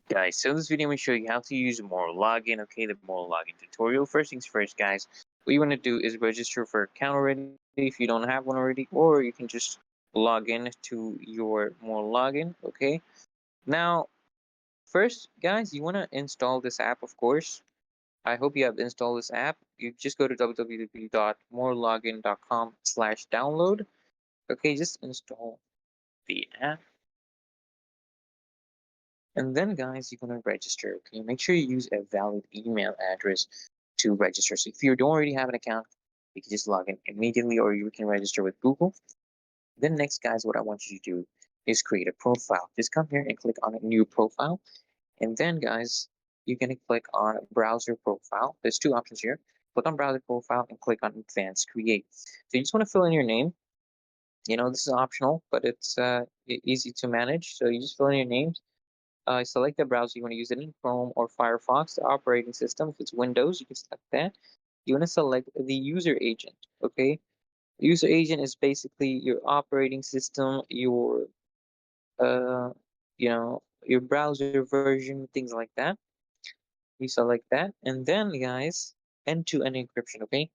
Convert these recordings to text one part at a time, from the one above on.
Guys, so in this video I'm going to show you how to use Morelogin. Okay, the Morelogin tutorial. First things first, guys, what you want to do is register for account already if you don't have one already, or you can just log in to your Morelogin. Okay, now first, guys, you want to install this app, of course. I hope you have installed this app. You just go to www.morelogin.com/download. Okay, just install the app. And then, guys, you're going to register. Okay, make sure you use a valid email address to register. So if you don't already have an account, you can just log in immediately, or you can register with Google. Then next, guys, what I want you to do is create a profile. Just come here and click on a new profile. And then, guys, you're going to click on browser profile. There's two options here. Click on browser profile and click on advanced create. So you just want to fill in your name. You know, this is optional, but it's easy to manage. So you just fill in your name. Select the browser you want to use it in, Chrome or Firefox. The operating system, if it's Windows, you can select that. You want to select the user agent, okay? User agent is basically your operating system, your uh, your browser version, things like that. You select that, and then, guys, end-to-end encryption, okay?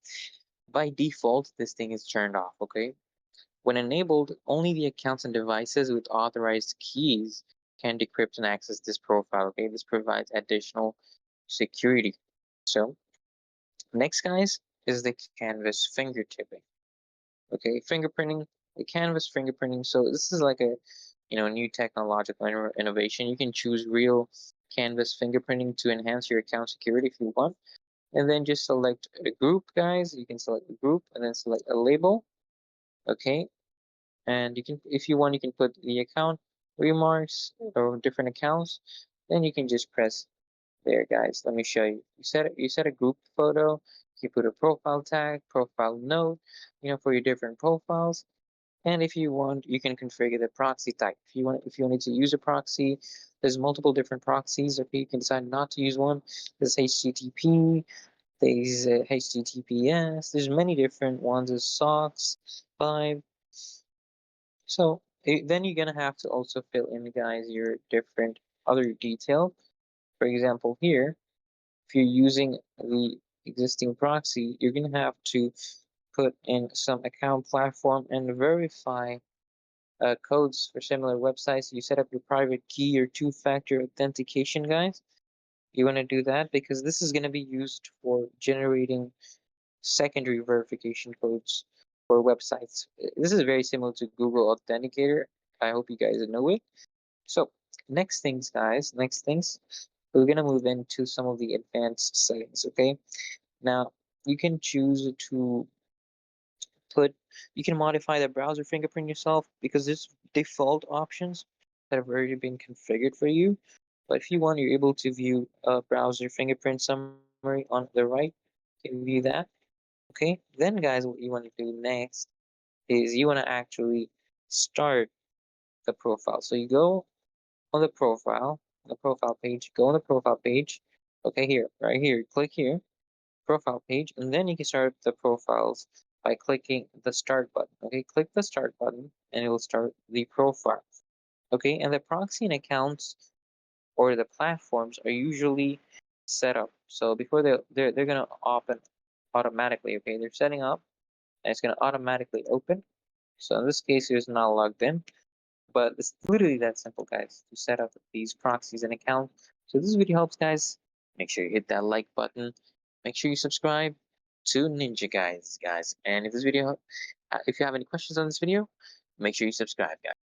By default, this thing is turned off, okay? When enabled, only the accounts and devices with authorized keys can decrypt and access this profile. Okay, this provides additional security. So next, guys, is the canvas fingertipping. Okay, fingerprinting, the canvas fingerprinting. So this is like a new technological innovation. You can choose real canvas fingerprinting to enhance your account security if you want. And then just select a group, guys. You can select a group and then select a label. Okay, and you can, if you want, you can put the account remarks or different accounts. Then you can just press there, guys. Let me show you. You set a group photo. You put a profile tag, profile note, for your different profiles. And if you want, you can configure the proxy type. If you wanted to use a proxy, there's multiple different proxies. Okay, you can decide not to use one. There's HTTP, there's HTTPS, there's many different ones. There's SOCKS 5. So then you're gonna have to also fill in, guys, your different other detail. For example, here, if you're using the existing proxy, you're gonna have to put in some account platform and verify codes for similar websites. You set up your private key or two-factor authentication, guys. You want to do that because this is going to be used for generating secondary verification codes for websites. This is very similar to Google Authenticator. I hope you guys know it. So next things, guys, we're gonna move into some of the advanced settings, okay? Now, you can choose to put, you can modify the browser fingerprint yourself because there's default options that have already been configured for you. But if you want, you're able to view a browser fingerprint summary on the right. You can view that. Okay, then, guys, what you want to do next is you want to actually start the profile. So you go on the profile page, go on the profile page. Okay, here, right here, click here, profile page, and then you can start the profiles by clicking the start button. Okay, click the start button and it will start the profile. Okay, and the proxy and accounts or the platforms are usually set up. So before they're gonna open automatically. Okay, they're setting up and it's gonna automatically open. So in this case, it's not logged in. But it's literally that simple, guys, to set up these proxies and accounts. So this video helps, guys. Make sure you hit that like button. Make sure you subscribe to Ninja guys. And if this video, if you have any questions on this video, make sure you subscribe, guys.